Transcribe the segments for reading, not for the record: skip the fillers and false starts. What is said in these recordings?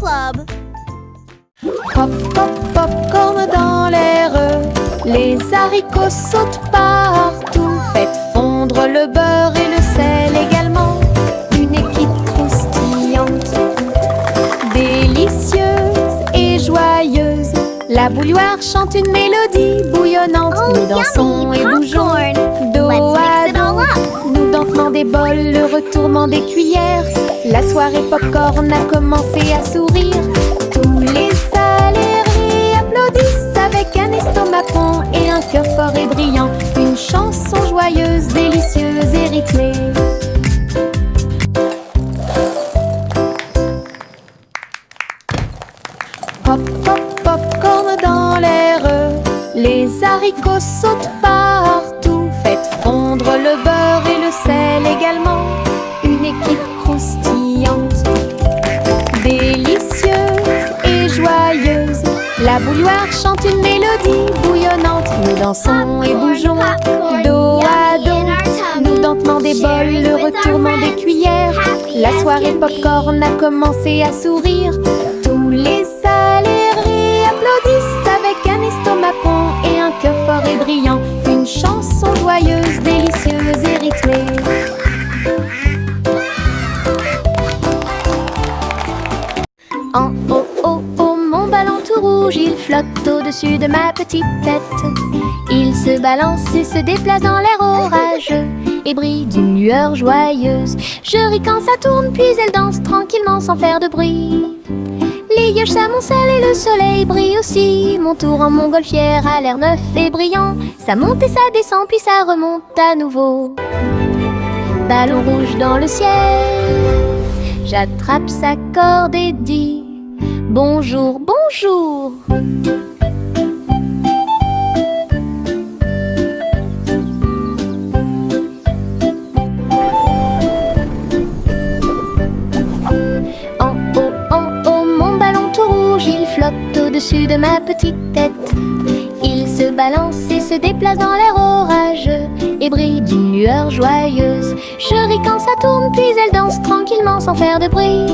Club. Pop, pop, popcorn dans l'air. Les haricots sautent partout. Faites fondre le beurre et le sel également. Une équipe croustillante, délicieuse et joyeuse. La bouilloire chante une mélodie bouillonnante. Nous dansons et bougeons dos à dos. Nous dentement des bols, le retournement des cuillères. La soirée popcorn a commencé à sourire. Tous les salariés applaudissent avec un estomac rond et un cœur fort et brillant. Une chanson joyeuse, délicieuse et rythmée. Pop, pop, popcorn dans l'air. Les haricots sautent partout. Faites fondre le beurre et le sel également. Une équipe croustillante, délicieuse et joyeuse. La bouilloire chante une mélodie bouillonnante. Nous dansons et bougeons dos à dos. Nous dentement des bols, le retournement des cuillères. La soirée popcorn a commencé à sourire. Tous les salariés applaudissent avec un estomac rond et un cœur fort et brillant. Une chanson joyeuse, délicieuse et rythmée. En haut, oh, oh, mon ballon tout rouge, il flotte au-dessus de ma petite tête. Il se balance et se déplace dans l'air orageux et brille d'une lueur joyeuse. Je ris quand ça tourne, puis elle danse tranquillement sans faire de bruit. Les yeux s'amoncellent et le soleil brille aussi. Mon tour en montgolfière a l'air neuf et brillant. Ça monte et ça descend, puis ça remonte à nouveau. Ballon rouge dans le ciel, j'attrape sa corde et dis bonjour, bonjour. En haut, mon ballon tout rouge, il flotte au-dessus de ma petite tête. Il se balance et se déplace dans l'air orageux et brille d'une lueur joyeuse. Je ris quand ça tourne, puis elle danse tranquillement sans faire de bruit.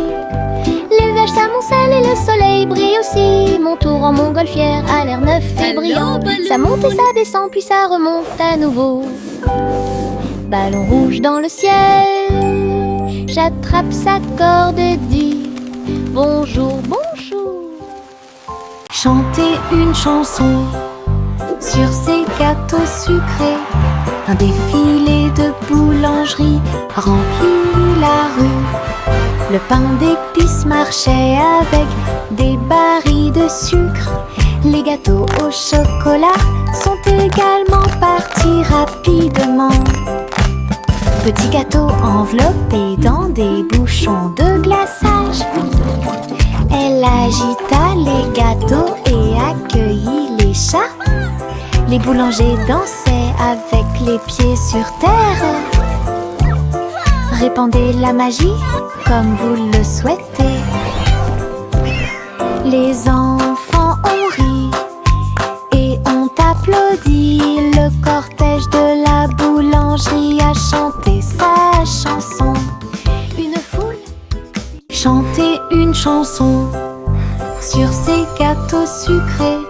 Les vaches s'amoncellent et le soleil brille aussi. Mon tour en montgolfière a l'air neuf et brillant. Ça monte et ça descend, puis ça remonte à nouveau. Ballon rouge dans le ciel, j'attrape sa corde et dis bonjour, bonjour. Chanter une chanson sur ces gâteaux sucrés. Un défilé de boulangerie remplit la rue. Le pain d'épices marchait avec des barils de sucre. Les gâteaux au chocolat sont également partis rapidement. Petits gâteaux enveloppés dans des bouchons de glaçage. Elle agita les gâteaux et accueillit les chats. Les boulangers dansaient avec les pieds sur terre. Répandez la magie comme vous le souhaitez. Les enfants ont ri et ont applaudi. Le cortège de la boulangerie a chanté sa chanson. Une foule chantait une chanson sur ces gâteaux sucrés.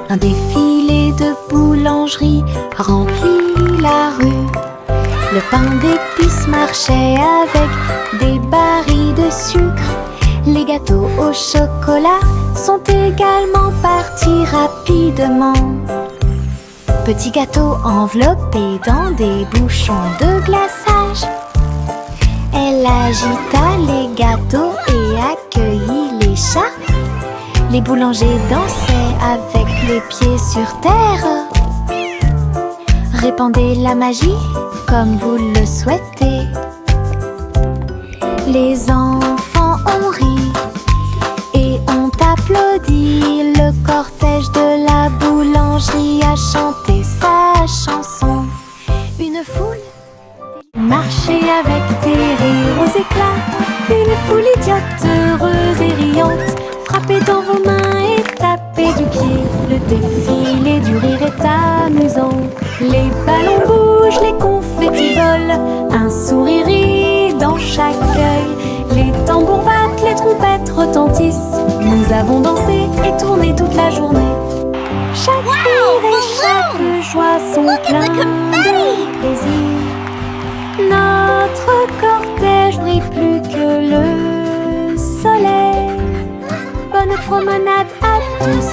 Un défilé de boulangerie remplit la rue. Le pain d'épices marchait avec des barils de sucre. Les gâteaux au chocolat sont également partis rapidement. Petits gâteaux enveloppés dans des bouchons de glaçage. Elle agita les gâteaux et accueillit les chats. Les boulangers dansaient avec les pieds sur terre. Répandez la magie comme vous le souhaitez. Les enfants ont ri et ont applaudi. Le cortège de la boulangerie a chanté sa chanson. Une foule marchait avec des rires aux éclats. Une foule idiote, heureuse et riante. Frappez dans vos mains et tapez du pied. Le défilé du rire est amusant. Les ballons bougent, les confettis volent. Un sourire rit dans chaque œil. Les tambours battent, les trompettes retentissent. Nous avons dansé et tourné toute la journée. Chaque rire et chaque joie sont pleins de plaisir. Notre cortège brille plus que le soleil. Bonne promenade à tous.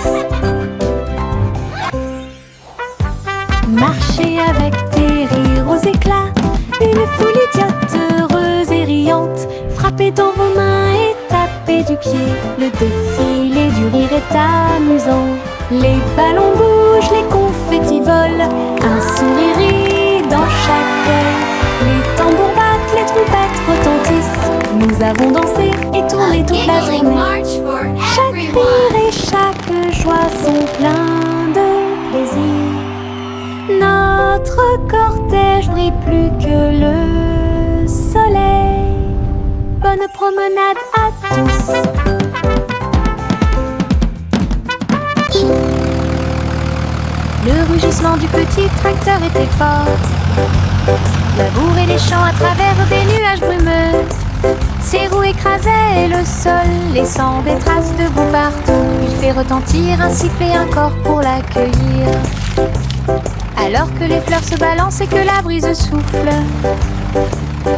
Marchez avec tes rires aux éclats. Une foule idiote, heureuse et riante. Frappez dans vos mains et tapez du pied. Le défilé du rire est amusant. Les ballons bougent, les confettis volent. Un sourire rit dans chaque œil. Les tambours battent, les trompettes retentissent. Nous avons dansé et tourné toute la journée. Chaque rire et chaque joie sont pleins de plaisir. Notre cortège brille plus que le soleil. Bonne promenade à tous. Le rugissement du petit tracteur était fort. Labourer les champs à travers des nuages brumeux. Ses roues écrasaient le sol, laissant des traces de boue partout. Il fait retentir un sifflet, un corps pour l'accueillir. Alors que les fleurs se balancent et que la brise souffle,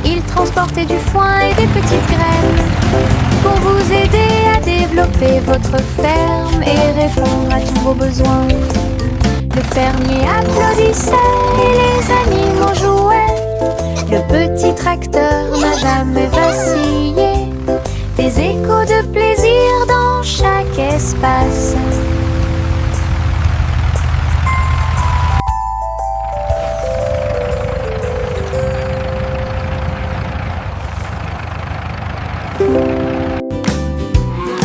il transportait du foin et des petites graines pour vous aider à développer votre ferme et répondre à tous vos besoins. Le fermier applaudissait et les animaux jouaient. Le petit tracteur n'a jamais vacillé. Des échos de plaisir dans chaque espace.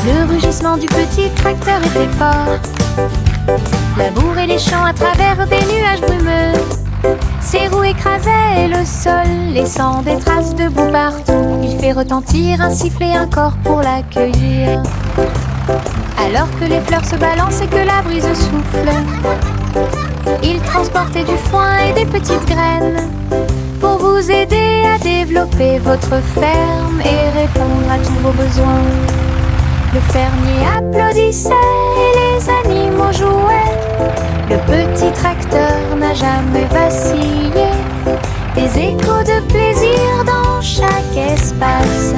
Le rugissement du petit tracteur était fort. Labourer les champs à travers des nuages brumeux. Ses roues écrasaient le sol, laissant des traces de boue partout. Il fait retentir un sifflet, un corps pour l'accueillir. Alors que les fleurs se balancent et que la brise souffle, il transportait du foin et des petites graines pour vous aider à développer votre ferme et répondre à tous vos besoins. Le fermier applaudissait et les animaux jouaient. Le petit tracteur n'a jamais vacillé. Des échos de plaisir dans chaque espace.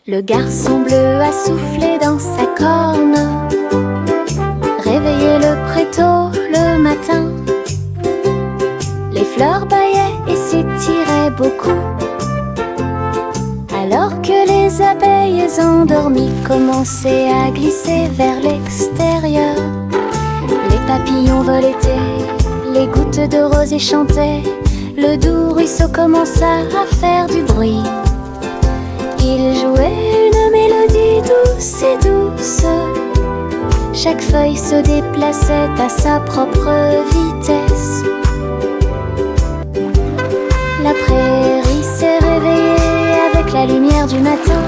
Le garçon bleu a soufflé dans sa corne, réveillé le prétôt le matin. Les fleurs bâillaient et s'étiraient beaucoup, alors que les abeilles endormies commençaient à glisser vers l'extérieur. Les papillons voletaient, les gouttes de rosée chantaient. Le doux ruisseau commença à faire du bruit. Il jouait une mélodie douce et douce. Chaque feuille se déplaçait à sa propre vitesse. La prairie s'est réveillée avec la lumière du matin.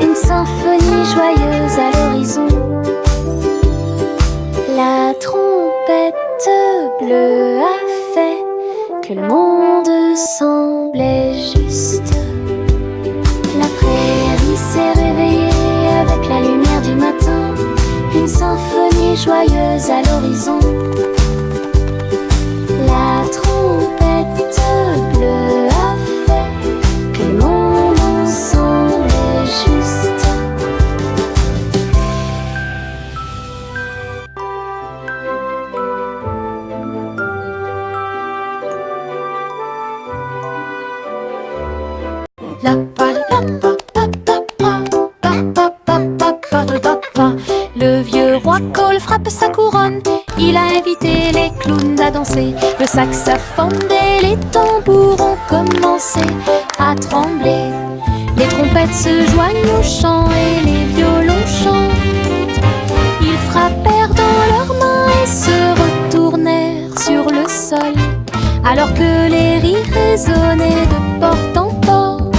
Une symphonie joyeuse à l'horizon. La trompette bleue a fait que le monde semblait juste. La prairie s'est réveillée avec la lumière du matin. Une symphonie joyeuse à l'horizon. La trompette bleue a fait que le monde semblait juste. Le vieux roi Cole frappe sa couronne. Il a invité les clowns à danser. Le saxophone et les tambours ont commencé à trembler. Les trompettes se joignent au chant et les violons chantent. Ils frappèrent dans leurs mains et se retournèrent sur le sol, alors que les rires résonnaient de porte en porte.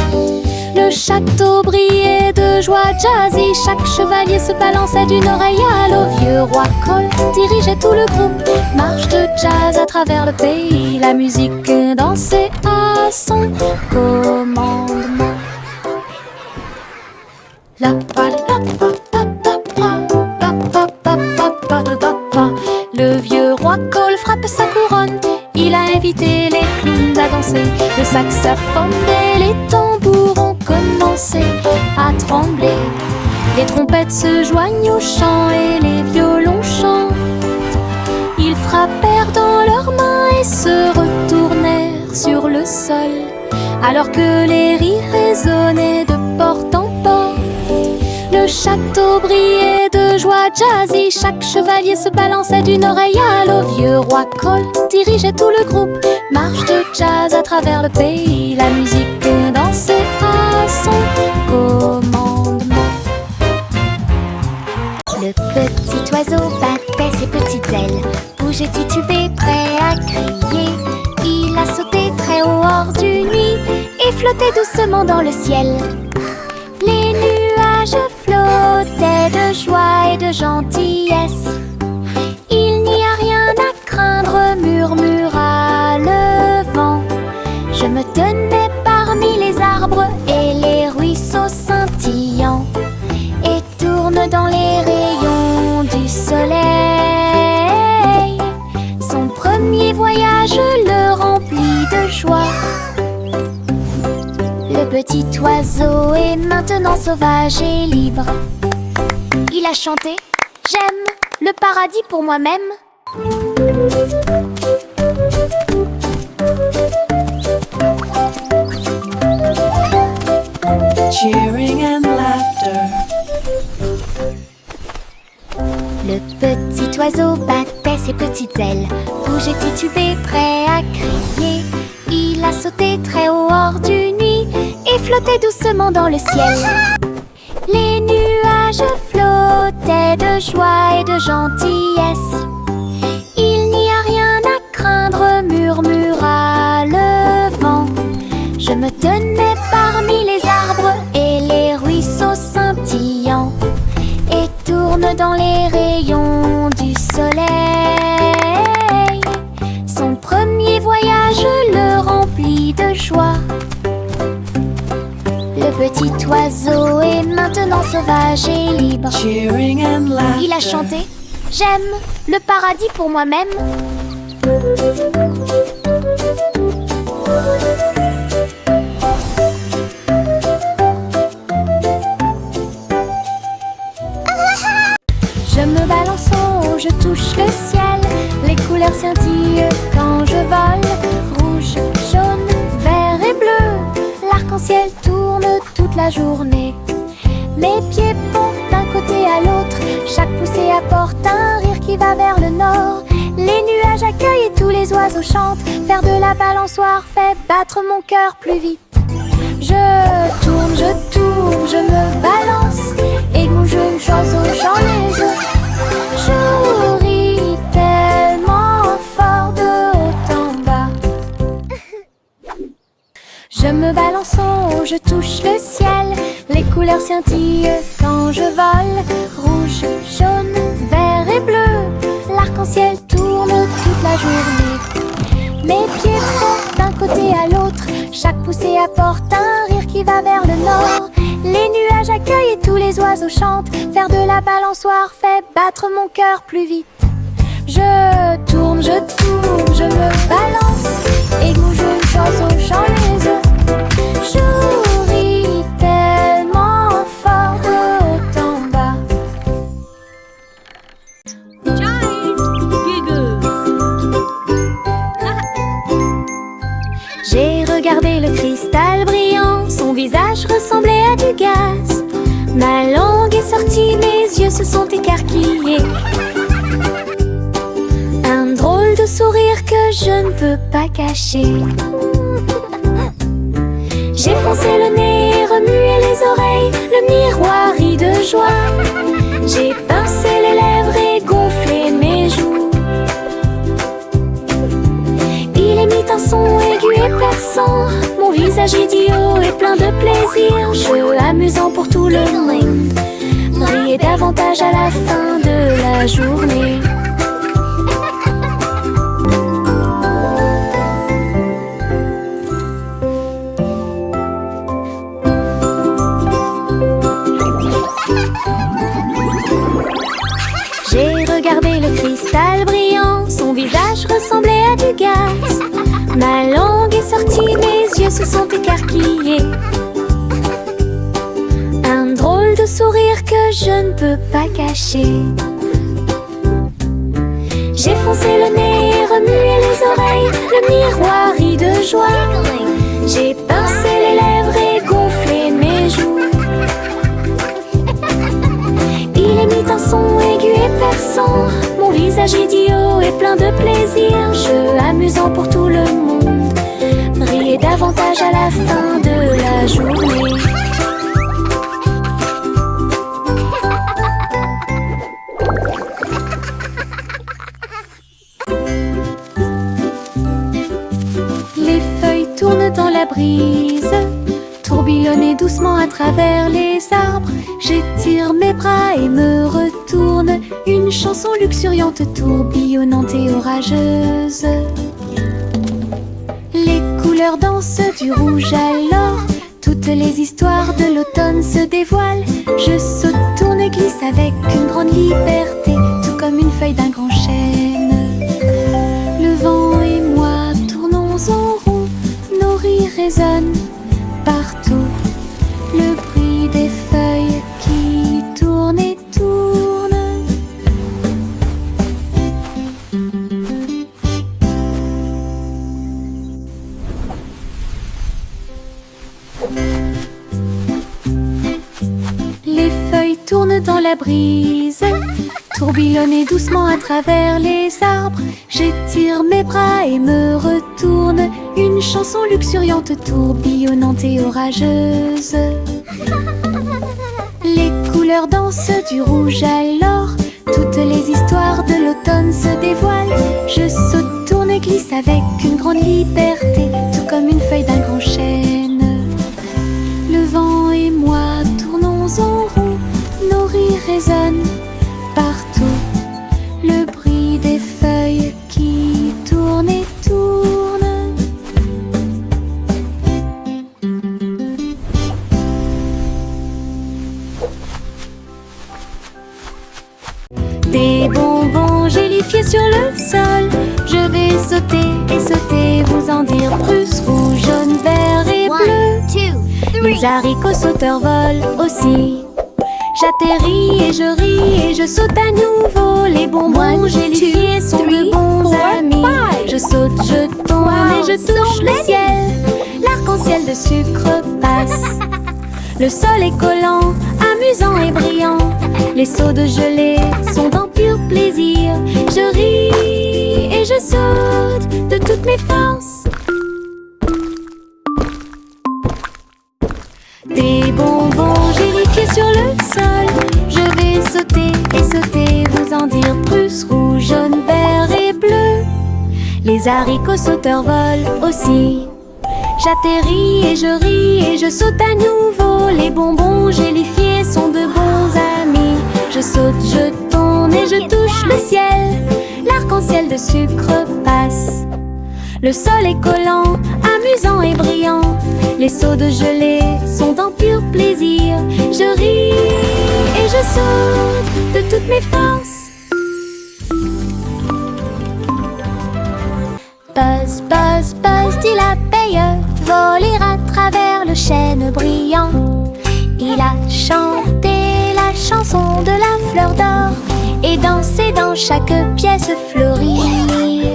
Le château brillait de de joie, jazzy. Chaque chevalier se balançait d'une oreille à l'autre. Vieux roi Cole dirigeait tout le groupe. Marche de jazz à travers le pays. La musique dansait à son commandement. La pa la pa pa pa pa pa pa pa pa pa pa. Le vieux roi Cole frappe sa couronne. Il a invité les clowns à danser. Le saxophone et les tambours ont commencé à trembler. Les trompettes se joignent au chant et les violons chantent. Ils frappèrent dans leurs mains et se retournèrent sur le sol, alors que les rires résonnaient de porte en porte. Le château brillait de joie, jazzy. Chaque chevalier se balançait d'une oreille à l'autre. Vieux roi Cole dirigeait tout le groupe. Marche de jazz à travers le pays. La musique dansait à son commandement. Le petit oiseau battait ses petites ailes, bougeait titubé, prêt à crier. Il a sauté très haut hors du nid et flottait doucement dans le ciel. Les nuages flottaient de joie et de gentillesse. Il n'y a rien à craindre, murmura le vent. Je me tenais parmi les arbres et les ruisseaux scintillants, et tourne dans les rayons du soleil. Son premier voyage le remplit de joie. Le petit oiseau est maintenant sauvage et libre. Il a chanté « J'aime le paradis pour moi-même ». Cheering and laughter. Le petit oiseau battait ses petites ailes, bougeait titubé, prêt à crier. Il a sauté très haut hors du nid et flottait doucement dans le ciel. Les nuages flottaient de joie et de gentillesse. Il n'y a rien à craindre, murmura le vent. Je me tenais parmi les arbres et les ruisseaux scintillants, et tourne dans les rayons du soleil. Son premier voyage le remplit de joie. Le petit oiseau est maintenant sauvage et libre. Cheering and laughter. Il a chanté « J'aime le paradis pour moi-même ». Je me balance en haut, je touche le ciel. Les couleurs scintillent quand je vole. Rouge, jaune, vert et bleu. L'arc-en-ciel tourne toute la journée. Mes pieds pompent d'un côté à l'autre. Chaque poussée apporte un rire qui va vers le nord. Les nuages accueillent et tous les oiseaux chantent. Faire de la balançoire fait battre mon cœur plus vite. Je tourne, je me balance. Et mon jeu oiseau, j'en les œufs. Je ris tellement fort de haut en bas. Je me balance en haut, je touche le ciel. Les couleurs scintillent quand je vole. Rouge, jaune, vert et bleu. L'arc-en-ciel tourne toute la journée. Mes pieds portent d'un côté à l'autre. Chaque poussée apporte un rire qui va vers le nord. Les nuages accueillent et tous les oiseaux chantent. Faire de la balançoire fait battre mon cœur plus vite. Je tourne, je me balance. Et mon jeu oiseau, j'en les œufs. Je ris tellement fort de haut en bas. J'ai regardé le cristal brillant, son visage ressemblait à du gaz. Ma langue est sortie, mes yeux se sont écarquillés. Un drôle de sourire que je ne peux pas cacher. J'ai foncé le nez, remué les oreilles, le miroir rit de joie. J'ai pincé les lèvres et gonflé mes joues. Il émit un son aigu et perçant, mon visage idiot et plein plein de plaisir, jeu amusant pour tout le monde. Briller davantage à la fin de la journée. J'ai regardé le cristal brillant, son visage ressemblait à du gaz. Ma langue est sortie, mes yeux se sont écarquillés. Un drôle de sourire que je ne peux pas cacher. J'ai foncé le nez et remué les oreilles, le miroir rit de joie. J'ai pincé les lèvres et gonflé mes joues. Il émit un son aigu et perçant, mon visage idiot est plein de plaisir, jeu amusant pour tout le monde. Briller davantage à la fin de la journée. Les feuilles tournent dans la brise, tourbillonner doucement à travers les arbres. J'étire mes bras et me retourne, une chanson luxuriante, tourbillonnante et orageuse. Les couleurs dansent du rouge à l'or, toutes les histoires de l'automne se dévoilent. Je saute, tourne et glisse avec une grande liberté, tout comme une feuille d'un grand chêne. Le vent et moi tournons en rond, nos rires résonnent partout. Le bruit des feuilles qui tournent et tournent. Les feuilles tournent dans la brise, tourbillonner doucement à travers les arbres. J'étire mes bras et me retourne, une chanson luxuriante, tourbillonnante et orageuse. Les couleurs dansent du rouge à l'or, toutes les histoires de l'automne se dévoilent. Je saute, tourne et glisse avec une grande liberté, tout comme une feuille d'un grand chêne. Le vent et moi tournons en rond, nos rires résonnent partout. Le bruit des feuilles qui tournent et tournent. Des bonbons gélifiés sur le sol, je vais sauter et sauter, vous en dire plus. Rouge, jaune, vert et bleu. Les haricots sauteurs volent aussi. J'atterris et je ris et je saute à nouveau. Les bonbons gélifiés sont de bons amis. Je saute, je tourne et je touche le ciel. L'arc-en-ciel de sucre passe. Le sol est collant, amusant et brillant. Les seaux de gelée sont en pur plaisir. Je ris et je saute de toutes mes forces. Des bonbons gélifiés sur le sol, je vais sauter et sauter, vous en dire plus. Rouge, jaune, vert et bleu. Les haricots sauteurs volent aussi. J'atterris et je ris et je saute à nouveau. Les bonbons gélifiés sont de bons amis. Je saute, je tourne et je touche le ciel. L'arc-en-ciel de sucre passe. Le sol est collant, amusant et brillant. Les seaux de gelée sont en pur plaisir. Je ris et je saute de toutes mes forces. Buzz, buzz, buzz, dit l'abeille, voler à travers le chêne brillant. Il a chanté la chanson de la fleur d'or et dansé dans chaque pièce fleurie.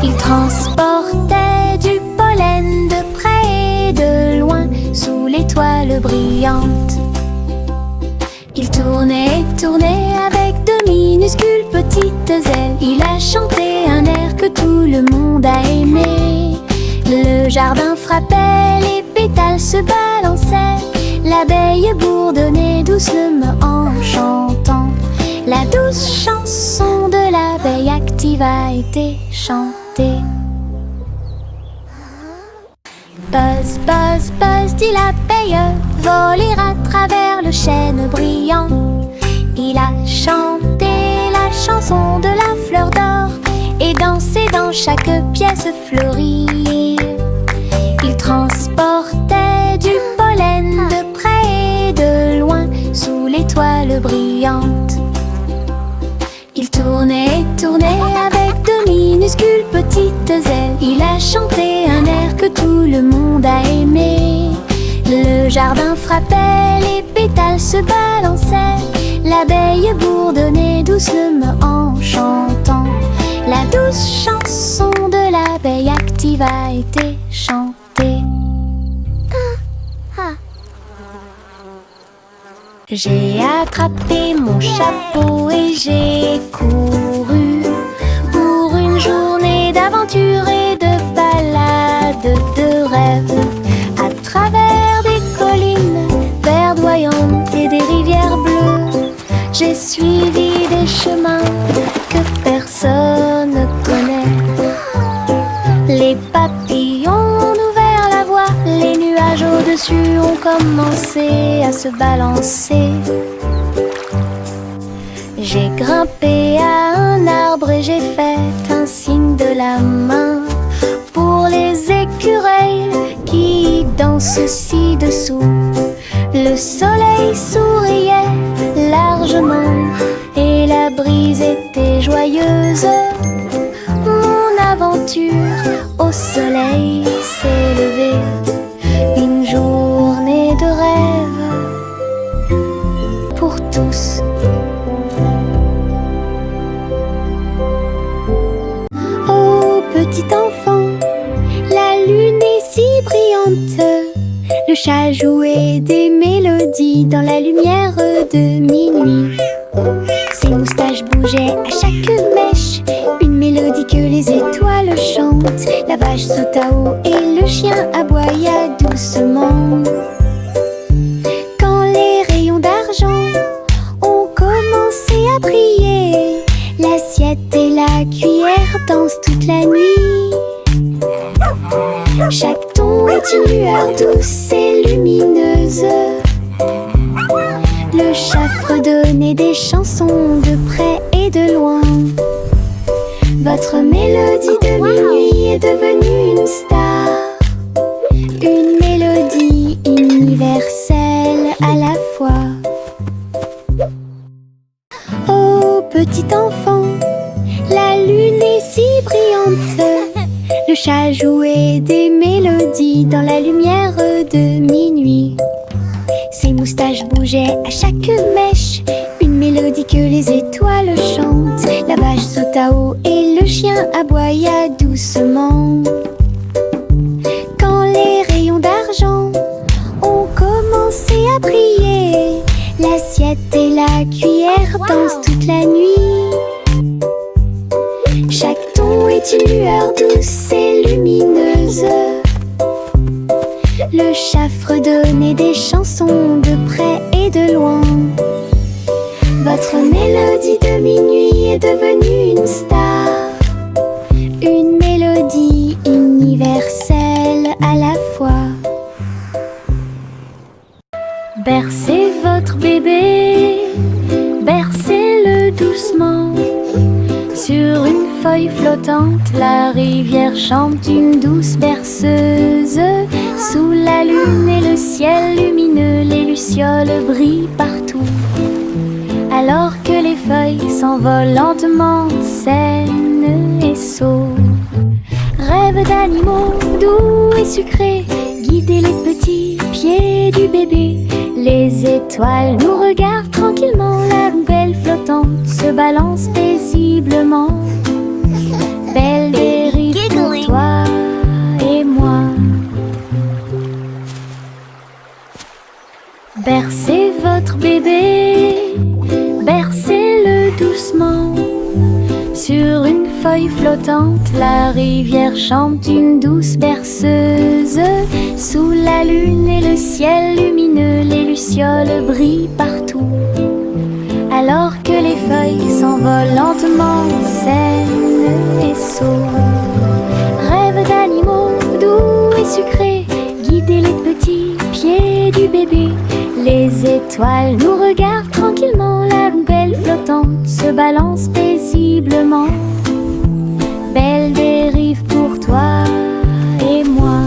Il transportait du pollen de près et de loin sous l'étoile brillante. Il tournait et tournait avec de minuscules petites ailes. Il a chanté un air que tout le monde a aimé. Le jardin frappait, les pétales se balançaient. L'abeille bourdonnait doucement en chantant. La douce chanson de l'abeille active a été chantée. Buzz, buzz, buzz, dit l'abeille, voler à travers le chêne brillant. Il a chanté la chanson de la fleur d'or et dansé dans chaque pièce fleurie. Il transportait du pollen de près et de loin sous l'étoile brillante. Il tournait et tournait avec de minuscules petites ailes. Il a chanté un air que tout le monde a aimé. Le jardin frappait, les pétales se balançaient. L'abeille bourdonnait doucement en chantant. La douce chanson de l'abeille active a été chantée. J'ai attrapé mon chapeau et j'ai couru pour une journée d'aventure et de balade de rêve. À travers des collines verdoyantes et des rivières bleues, j'ai suivi des chemins que personne ne connaît. Les papillons ont ouvert la voie, les nuages au-dessus ont commencé à se balancer. J'ai grimpé à un arbre et j'ai fait un signe de la main pour les écureuils qui dansent ci-dessous. Le soleil souriait largement et la brise était joyeuse. Mon aventure au soleil s'est levée, une journée de rêve pour tous. Oh petit enfant, la lune est si brillante. Le chat jouait des mélodies dans la lumière de minuit. Ses moustaches bougeaient à chaque mèche, une mélodie que les étoiles chantent. La vache sauta haut et le chien aboya doucement. Quand les rayons d'argent ont commencé à briller, l'assiette et la cuillère dansent toute la nuit. Chaque ton est une lueur douce et lumineuse. Le chat fredonnait des chansons de près et de loin. Votre mélodie de minuit est devenue une star, une mélodie universelle à la fois. Oh petit enfant, la lune est si brillante. Le chat jouait des mélodies dans la lumière de minuit. Ses moustaches bougeaient à chaque mèche, une mélodie que les étoiles chantent. La vache sauta haut et le chien aboya doucement. Quand les rayons d'argent ont commencé à briller, l'assiette et la cuillère dansent toute la nuit. Chaque ton est une lueur douce et lumineuse. Le chat fredonnait des chansons de près et de loin. Votre mélodie de minuit est devenue une star, une mélodie universelle à la fois. Bercez votre bébé, bercez-le doucement. Sur une feuille flottante, la rivière chante une douce berceuse. Sous la lune et le ciel lumineux, les lucioles brillent partout. Alors que les feuilles s'envolent lentement, saines et sauves. Rêve d'animaux doux et sucrés, guider les petits pieds du bébé. Les étoiles nous regardent tranquillement, la poubelle flottante se balance paisiblement. Belle dérive pour toi et moi. Bercez votre bébé, bercez-le doucement. Sur une feuille flottante, la rivière chante une douce berceuse. Sous la lune et le ciel lumineux, les lucioles brillent partout. Alors que les feuilles s'envolent lentement, saines et sauves. Rêve d'animaux doux et sucrés, guider les petits pieds du bébé. Les étoiles nous regardent tranquillement, la poubelle flottante se balance paisiblement. Belle dérive pour toi et moi.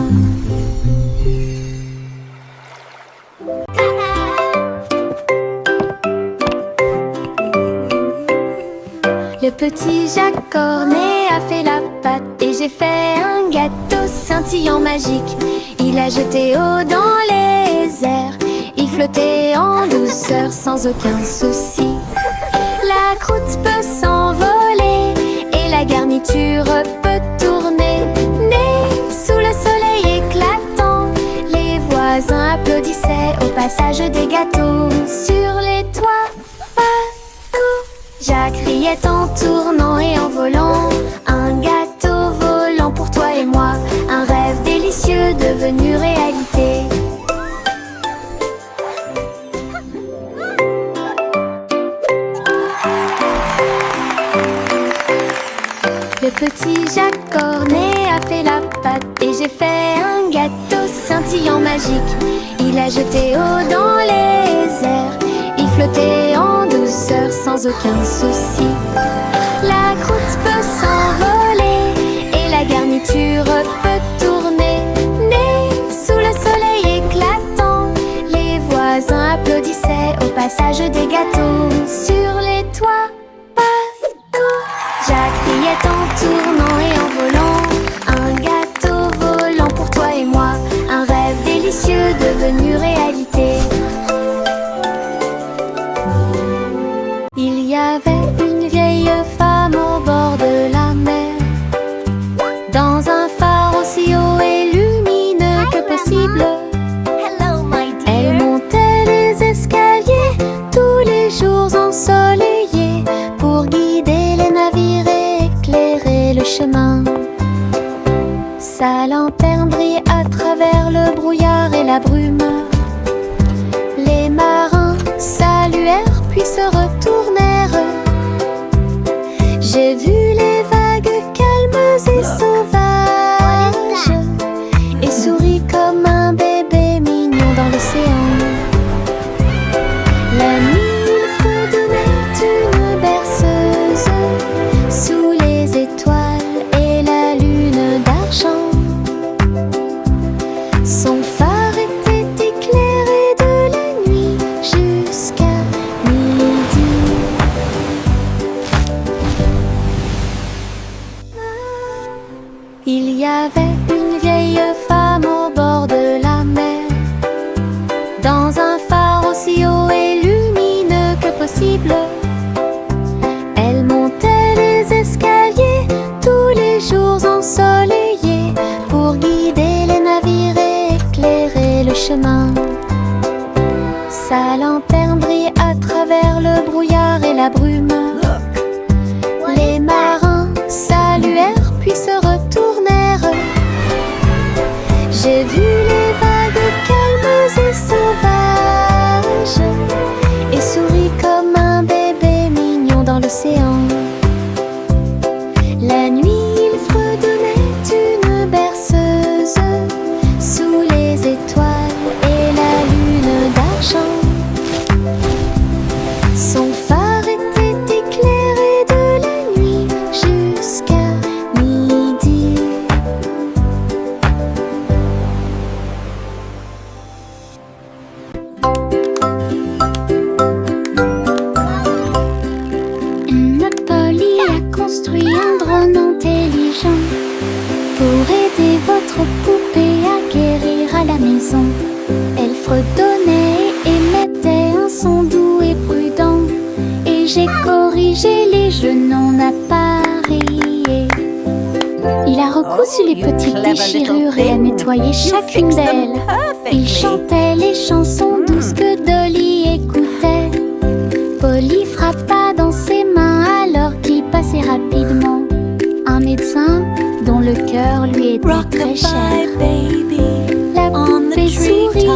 Le petit Jacques Cornet a fait la pâte et j'ai fait un gâteau scintillant magique. Il a jeté eau dans les airs, il flottait en douceur sans aucun souci. La croûte peut s'envoler et la garniture peut tourner. Né sous le soleil éclatant, les voisins applaudissaient au passage des gâteaux. Sur les toits, partout, Jacques riait en tournant et en volant. Un gâteau volant pour toi et moi, un rêve délicieux devenu réalité. Le petit Jacques Cornet a fait la pâte et j'ai fait un gâteau scintillant magique. Il a jeté eau dans les airs, il flottait en douceur sans aucun souci. La croûte peut s'envoler et la garniture peut tourner. Né sous le soleil éclatant, les voisins applaudissaient au passage des gâteaux. Sur les toits, partout, Jacques riait en tournant et en volant. Un gâteau volant pour toi et moi, un rêve délicieux devenu réalité. Il y avait une vieille femme au bord de la mer, dans un phare aussi haut et lumineux que possible. Elle montait les escaliers tous les jours ensoleillés pour guider les navires et éclairer le chemin. Sa lanterne brillait à travers le brouillard et la brume. Les marins saluèrent puis se retournèrent. J'ai vu les vagues calmes et sauvages et souris comme un bébé mignon dans l'océan. La nuit, il fredonnait une berceuse sous les étoiles et la lune d'argent. Son phare était éclairé de la nuit jusqu'à midi. Il y avait une vieille femme au bord de la mer, dans un phare aussi haut et lumineux que possible. Elle montait les escaliers tous les jours ensoleillés pour guider les navires et éclairer le chemin. Sa lanterne brillait à travers le brouillard et la brume. Les marins saluèrent puis se retournèrent. J'ai vu les vagues calmes et sauvages et souris comme un bébé mignon dans l'océan. La nuit, il fredonnait une berceuse sous les étoiles et la lune d'argent. Son phare était éclairé de la nuit jusqu'à midi. Polly a construit un drone intelligent pour aider votre poupée à guérir à la maison. Elle fredonnait et émettait un son doux et prudent, et j'ai corrigé les jeux non appareillés. Il a recousu les petites déchirures et a nettoyé chacune d'elles. Il chantait les chansons douces que Dolly écoutait. Polly frappa dans ses mains alors qu'il passait rapidement. Un médecin dont le cœur lui était très cher. La poupée sourit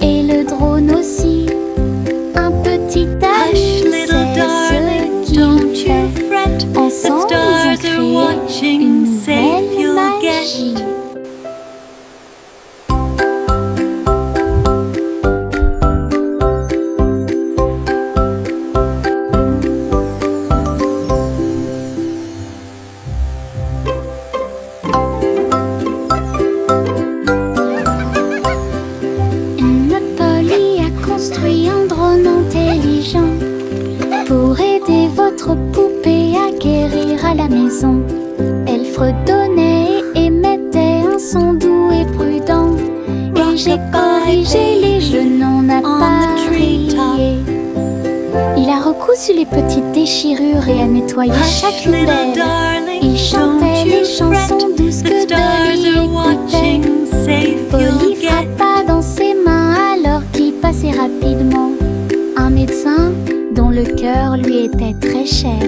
et le drone aussi. Un petit Alice sait ce qu'il fait. Ensemble ils ont créé une belle magie. à la maison. Elle fredonnait et émettait un son doux et prudent. Et j'ai corrigé les genoux, on n'a pas crié. Il a recousu les petites déchirures et a nettoyé chacune d'elles. Il chantait les chansons douces que Dolly écoutait. Polly frappa dans ses mains alors qu'il passait rapidement. Un médecin dont le cœur lui était très cher.